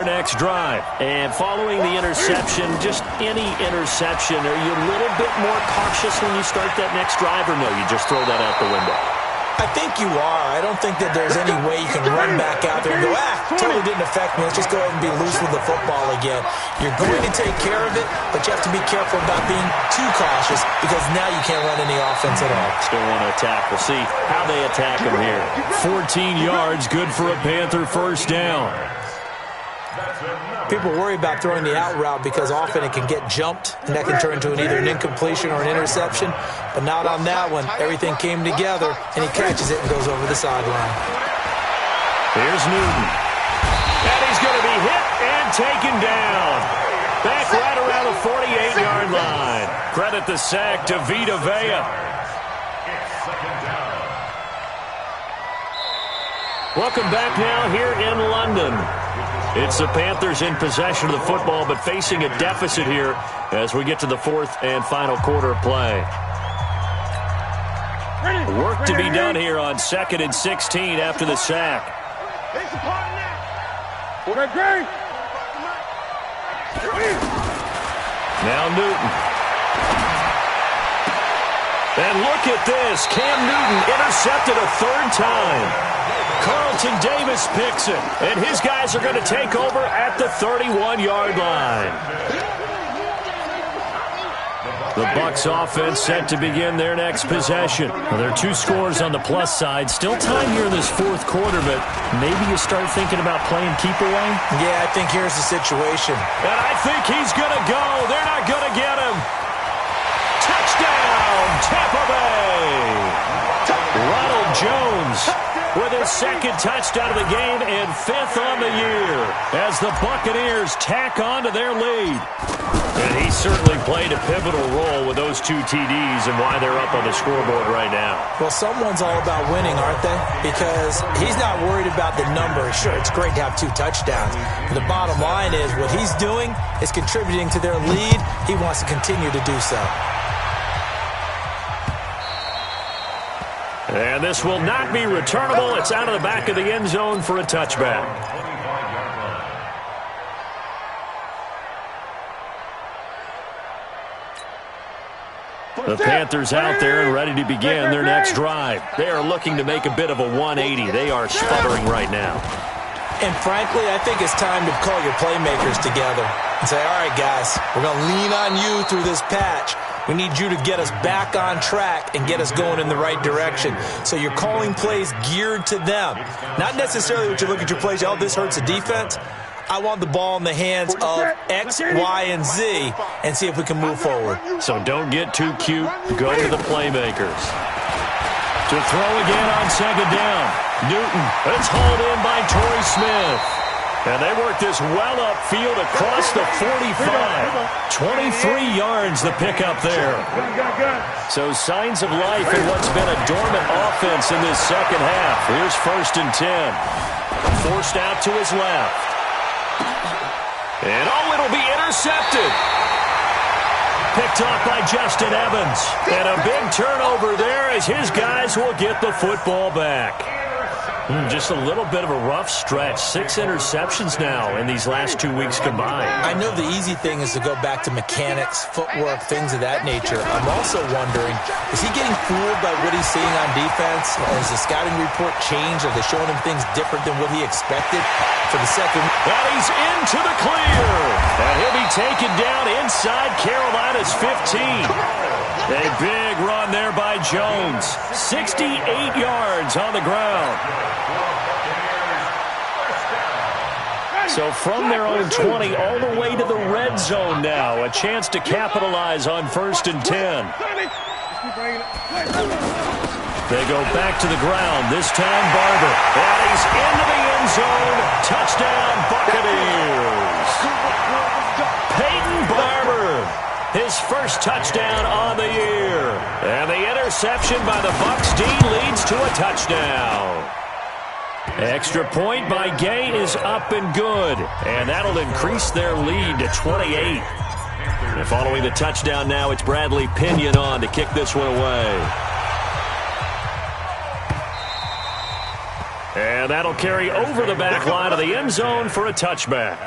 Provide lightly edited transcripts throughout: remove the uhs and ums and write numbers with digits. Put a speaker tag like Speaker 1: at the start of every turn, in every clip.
Speaker 1: Next drive. And following the interception, just any interception, are you a little bit more cautious when you start that next drive, or no, you just throw that out the window?
Speaker 2: I think you are. I don't think that there's any way you can run back out there and go, totally didn't affect me. Let's just go ahead and be loose with the football again. You're going to take care of it, but you have to be careful about being too cautious because now you can't run any offense at all.
Speaker 1: Still want to attack. We'll see how they attack him here. 14 yards, good for a Panther first down.
Speaker 2: People worry about throwing the out route because often it can get jumped, and that can turn into either an incompletion or an interception. But not on that one. Everything came together, and he catches it and goes over the sideline.
Speaker 1: Here's Newton. And he's going to be hit and taken down. Back right around the 48-yard line. Credit the sack to Vita Vea. Welcome back now here in London. It's the Panthers in possession of the football, but facing a deficit here as we get to the fourth and final quarter of play. Work to be done here on 2nd and 16 after the sack. Now Newton. And look at this. Cam Newton intercepted a third time. Carlton Davis picks it, and his guys are going to take over at the 31-yard line. The Bucs offense set to begin their next possession. Well, there are 2 scores on the plus side. Still time here in this fourth quarter, but maybe you start thinking about playing keep away?
Speaker 2: Yeah, I think here's the situation.
Speaker 1: And I think he's going to go. They're not going to get him. Touchdown, Tampa Bay. Ronald Jones with his second touchdown of the game and 5th on the year as the Buccaneers tack on to their lead. And he certainly played a pivotal role with those 2 TDs and why they're up on the scoreboard right now.
Speaker 2: Well, someone's all about winning, aren't they? Because he's not worried about the number. Sure, it's great to have 2 touchdowns. But the bottom line is what he's doing is contributing to their lead. He wants to continue to do so.
Speaker 1: And this will not be returnable. It's out of the back of the end zone for a touchback. The Panthers out there and ready to begin their next drive. They are looking to make a bit of a 180. They are sputtering right now.
Speaker 2: And frankly, I think it's time to call your playmakers together and say, all right, guys, we're going to lean on you through this patch. We need you to get us back on track and get us going in the right direction. So you're calling plays geared to them. Not necessarily what you look at your plays, oh, this hurts the defense. I want the ball in the hands of X, Y, and Z and see if we can move forward.
Speaker 1: So don't get too cute. Go to the playmakers. To throw again on second down. Newton. It's hauled in by Torrey Smith. And they work this well upfield across the 45. 23 yards the pickup there. So signs of life in what's been a dormant offense in this second half. Here's 1st and 10. Forced out to his left. And it'll be intercepted. Picked off by Justin Evans. And a big turnover there as his guys will get the football back. Just a little bit of a rough stretch. 6 interceptions now in these last 2 weeks combined.
Speaker 2: I know the easy thing is to go back to mechanics, footwork, things of that nature. I'm also wondering, is he getting fooled by what he's seeing on defense? Has the scouting report changed? Are they showing him things different than what he expected for the second?
Speaker 1: And he's into the clear. And he'll be taken down inside Carolina's 15. A big run there by Jones. 68 yards on the ground. So from their own 20 all the way to the red zone now. A chance to capitalize on 1st and 10. They go back to the ground. This time Barber. And he's into the end zone. Touchdown Buccaneers. Peyton Barber. His first touchdown on the year. And the interception by the Bucs D leads to a touchdown. Extra point by Gay is up and good. And that'll increase their lead to 28. And following the touchdown now, it's Bradley Pinion on to kick this one away. And that'll carry over the back line of the end zone for a touchback.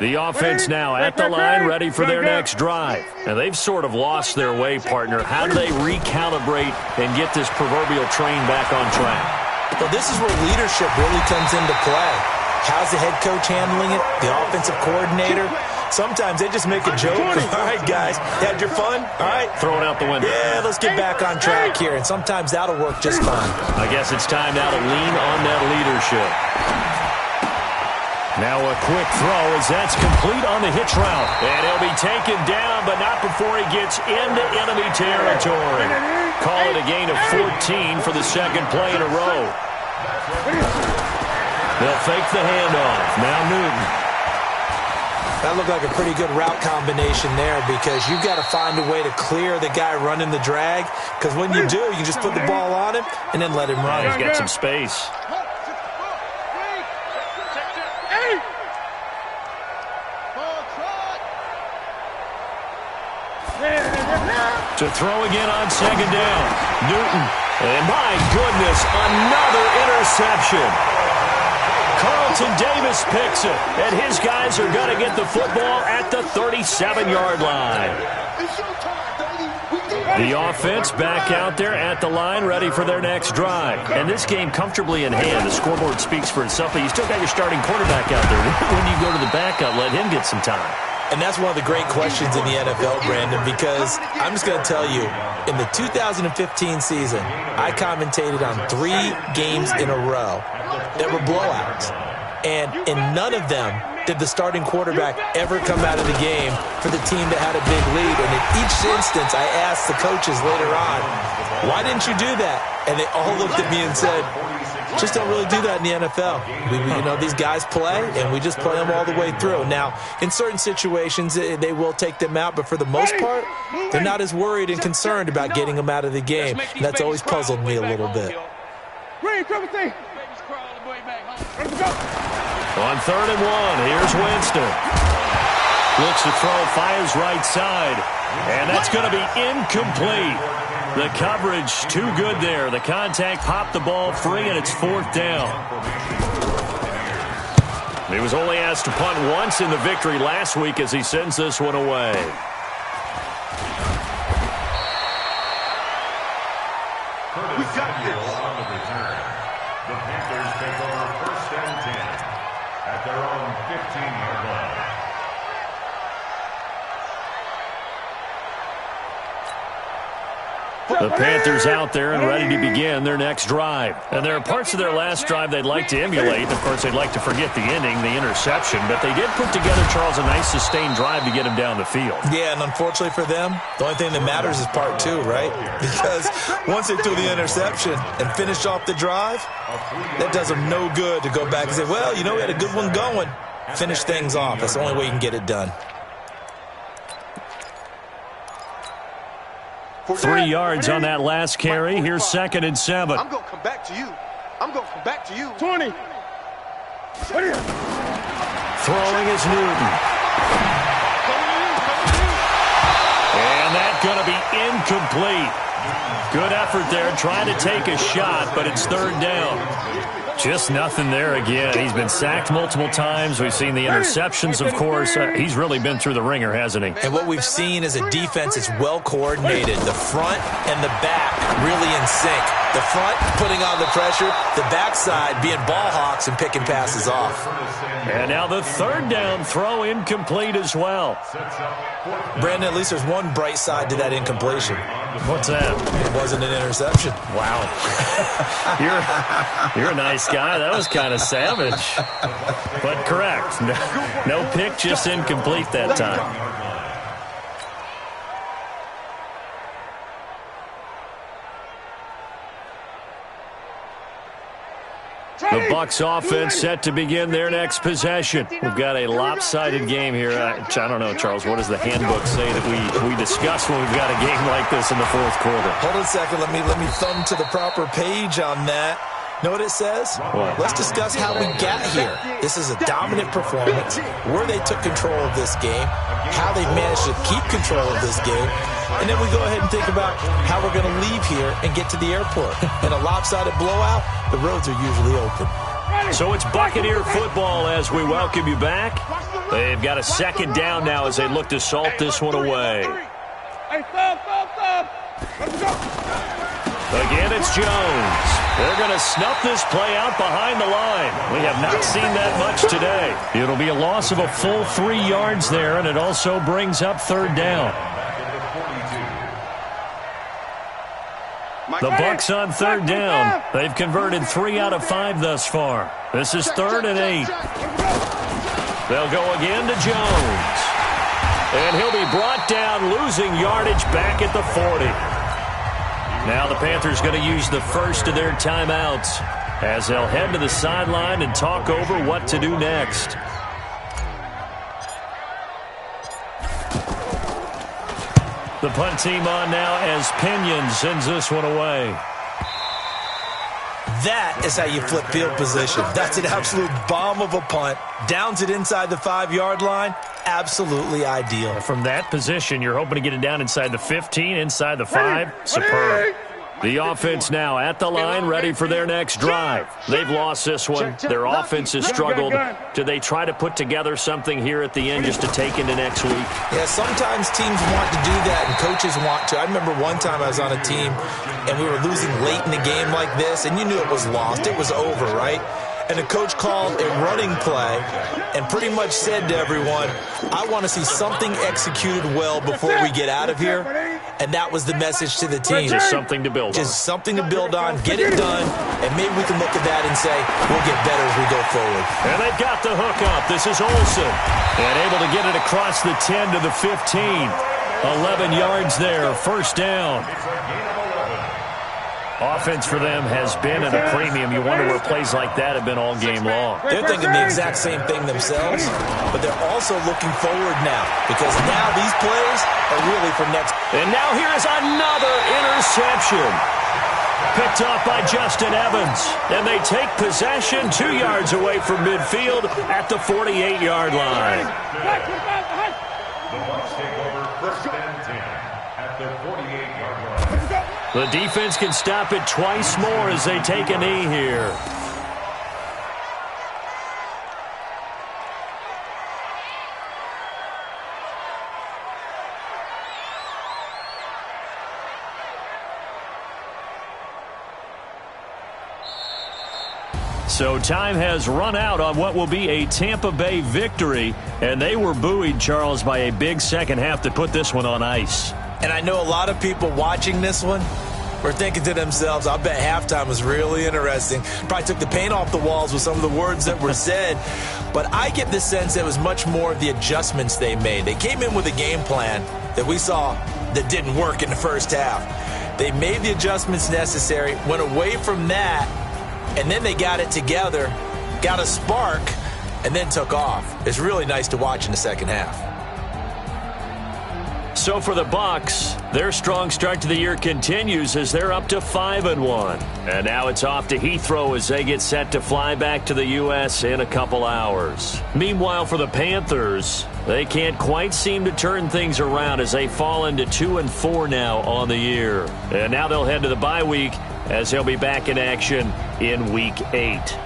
Speaker 1: The offense now at the line, ready for their next drive. And they've sort of lost their way, partner. How do they recalibrate and get this proverbial train back on track?
Speaker 2: Well, this is where leadership really comes into play. How's the head coach handling it? The offensive coordinator? Sometimes they just make a joke. All right, guys, had your fun? All right.
Speaker 1: Throw it out the window.
Speaker 2: Yeah, let's get back on track here. And sometimes that'll work just fine.
Speaker 1: I guess it's time now to lean on that leadership. Now a quick throw as that's complete on the hitch route. And he'll be taken down, but not before he gets into enemy territory. Call it a gain of 14 for the second play in a row. They'll fake the handoff. Now Newton.
Speaker 2: That looked like a pretty good route combination there because you've got to find a way to clear the guy running the drag. Because when you do, you just put the ball on him and then let him run.
Speaker 1: He's got some space. To throw again on second down. Newton. And my goodness, another interception. Carlton Davis picks it. And his guys are going to get the football at the 37-yard line. The offense back out there at the line, ready for their next drive. And this game comfortably in hand. The scoreboard speaks for itself, but you still got your starting quarterback out there. When you go to the backup, let him get some time.
Speaker 2: And that's one of the great questions in the NFL, Brandon, because I'm just going to tell you, in the 2015 season, I commentated on 3 games in a row that were blowouts. And in none of them did the starting quarterback ever come out of the game for the team that had a big lead. And in each instance, I asked the coaches later on, why didn't you do that? And they all looked at me and said, just don't really do that in the NFL. These guys play, and we just play them all the way through. Now, in certain situations, they will take them out, but for the most part, they're not as worried and concerned about getting them out of the game. And that's always puzzled me a little bit.
Speaker 1: On 3rd and 1, here's Winston. Looks to throw, fires right side, and that's going to be incomplete. The coverage too good there. The contact popped the ball free, and it's 4th down. He was only asked to punt once in the victory last week as he sends this one away.
Speaker 3: We've got this on the return. The Panthers take over 1st and 10 at their own 15-yard line.
Speaker 1: The Panthers out there and ready to begin their next drive. And there are parts of their last drive they'd like to emulate. Of course, they'd like to forget the ending, the interception. But they did put together, Charles, a nice sustained drive to get him down the field.
Speaker 2: Yeah, and unfortunately for them, the only thing that matters is part 2, right? Because once they threw the interception and finished off the drive, that does them no good to go back and say, well, we had a good one going. Finish things off. That's the only way you can get it done.
Speaker 1: 3 yards on that last carry. Here's 2nd and 7.
Speaker 4: I'm going to come back to you.
Speaker 5: 20.
Speaker 1: Throwing is Newton. And that's going to be incomplete. Good effort there, trying to take a shot, but it's 3rd down. Just nothing there again. He's been sacked multiple times. We've seen the interceptions, of course. He's really been through the ringer, hasn't he?
Speaker 2: And what we've seen is a defense that's well coordinated. The front and the back really in sync. The front putting on the pressure, the backside being ball hawks and picking passes off.
Speaker 1: And now the 3rd down throw incomplete as well.
Speaker 2: Brandon, at least there's one bright side to that incompletion.
Speaker 1: What's that?
Speaker 2: It wasn't an interception.
Speaker 1: Wow. You're a nice guy. That was kind of savage. But correct. No pick, just incomplete that time. The Bucs offense set to begin their next possession. We've got a lopsided game here. I don't know, Charles, what does the handbook say that we discuss when we've got a game like this in the 4th quarter?
Speaker 2: Hold on a second. Let me thumb to the proper page on that. Know what it says?
Speaker 1: What?
Speaker 2: Let's discuss how we got here. This is a dominant performance, where they took control of this game, how they've managed to keep control of this game, and then we go ahead and think about how we're going to leave here and get to the airport. In a lopsided blowout, the roads are usually open.
Speaker 1: So it's Buccaneer football as we welcome you back. They've got a second down now as they look to salt this one away.
Speaker 5: Hey, stop. Let's go.
Speaker 1: Again, it's Jones. They're going to snuff this play out behind the line. We have not seen that much today. It'll be a loss of a full 3 yards there, and it also brings up third down. The Bucs on third down. They've converted 3 out of 5 thus far. This is 3rd and 8. They'll go again to Jones. And he'll be brought down, losing yardage back at the 40. Now the Panthers going to use the first of their timeouts as they'll head to the sideline and talk over what to do next. The punt team on now as Pinion sends this one away.
Speaker 2: That is how you flip field position. That's an absolute bomb of a punt. Downs it inside the 5-yard line. Absolutely ideal.
Speaker 1: From that position, you're hoping to get it down inside the 15, inside the 5. Superb. The offense now at the line, ready for their next drive. They've lost this one. Their offense has struggled. Do they try to put together something here at the end just to take into next week?
Speaker 2: Yeah, sometimes teams want to do that and coaches want to. I remember one time I was on a team and we were losing late in the game like this, and you knew it was lost. It was over, right? And the coach called a running play and pretty much said to everyone, I want to see something executed well before we get out of here. And that was the message to the team.
Speaker 1: Just something to build on.
Speaker 2: Just something to build on, get it done, and maybe we can look at that and say, we'll get better as we go forward.
Speaker 1: And they've got the hook up. This is Olsen. And able to get it across the 10 to the 15. 11 yards there, first down. Offense for them has been at a premium. You wonder where plays like that have been all game long.
Speaker 2: They're thinking the exact same thing themselves, but they're also looking forward now because now these plays are really for next.
Speaker 1: And now here is another interception. Picked off by Justin Evans. And they take possession 2 yards away from midfield at the 48-yard line.
Speaker 3: The Bucs take over first and 10 at their 48-yard line.
Speaker 1: The defense can stop it twice more as they take a knee here. So time has run out on what will be a Tampa Bay victory, and they were buoyed, Charles, by a big second half to put this one on ice.
Speaker 2: And I know a lot of people watching this one were thinking to themselves, I bet halftime was really interesting. Probably took the paint off the walls with some of the words that were said. But I get the sense that it was much more of the adjustments they made. They came in with a game plan that we saw that didn't work in the first half. They made the adjustments necessary, went away from that, and then they got it together, got a spark, and then took off. It's really nice to watch in the second half.
Speaker 1: So for the Bucs, their strong start to the year continues as they're up to 5-1. And now it's off to Heathrow as they get set to fly back to the U.S. in a couple hours. Meanwhile, for the Panthers, they can't quite seem to turn things around as they fall into 2-4 now on the year. And now they'll head to the bye week as they'll be back in action in Week 8.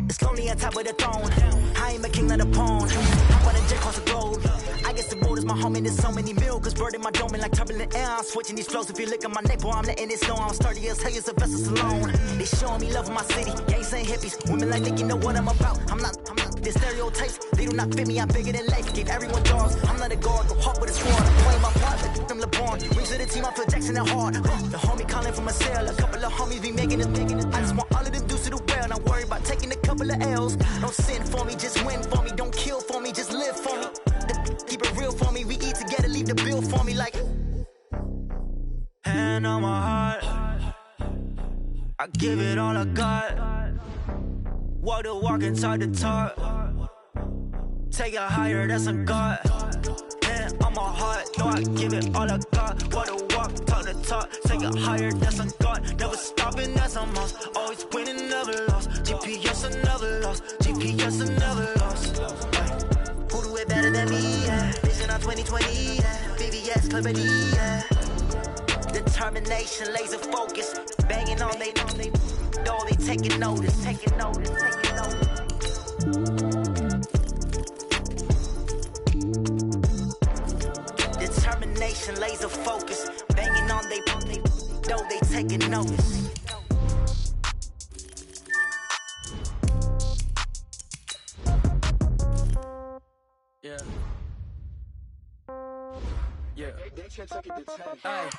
Speaker 4: It's lonely on top of the throne. I am a king of the pawn. Hop on a jet across the globe. I guess the road is my home and there's so many milk. Bird in my dome and like turbulent air. I'm switching these flows. If you look at my neck, boy, I'm letting it slow. I'm sturdy as hell, it's a vessel alone. They showing me love in my city. Gangs and hippies. Women like think you know what I'm about. I'm not. The stereotypes, they do not fit me. I'm bigger than life. Gave everyone jaws. I'm not a guard, go hard with a sword. I'm playing my part, like I'm LeBron. Rings to the team, I feel Jackson and hard. The homie calling from a cell. A couple of homies be making it. I just want all of them dudes to the well. Not worry about taking a couple of L's. Don't sin for me, just win for me. Don't kill for me, just live for me. Keep it real for me. We eat together, leave the bill for me like. Hand on my heart, I give it all I got. Walk the walk and talk the talk. Take it higher, that's a God. Hand on my heart, no, I give it all I got. Walk the walk, talk the talk. Take it higher, that's a God. Never stopping, that's a must. Always winning, never lost. GPS, I never lost. GPS, I never lost. Who do it better than me? Yeah. Vision on 2020, yeah. VVS, clarity, yeah. Determination, laser focus. Banging on they know they taking notice, taking notice, taking notice. Determination, laser focus. Banging on they know they taking notice.
Speaker 6: Yeah. Yeah.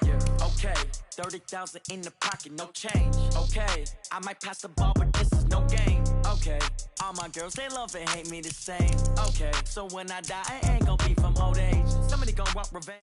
Speaker 6: Yeah. Okay. 30,000 in the pocket, no change. Okay. I might pass the ball, but this is no game. Okay. All my girls, they love and hate me the same. Okay. So when I die, I ain't gonna be from old age. Somebody gonna want revenge.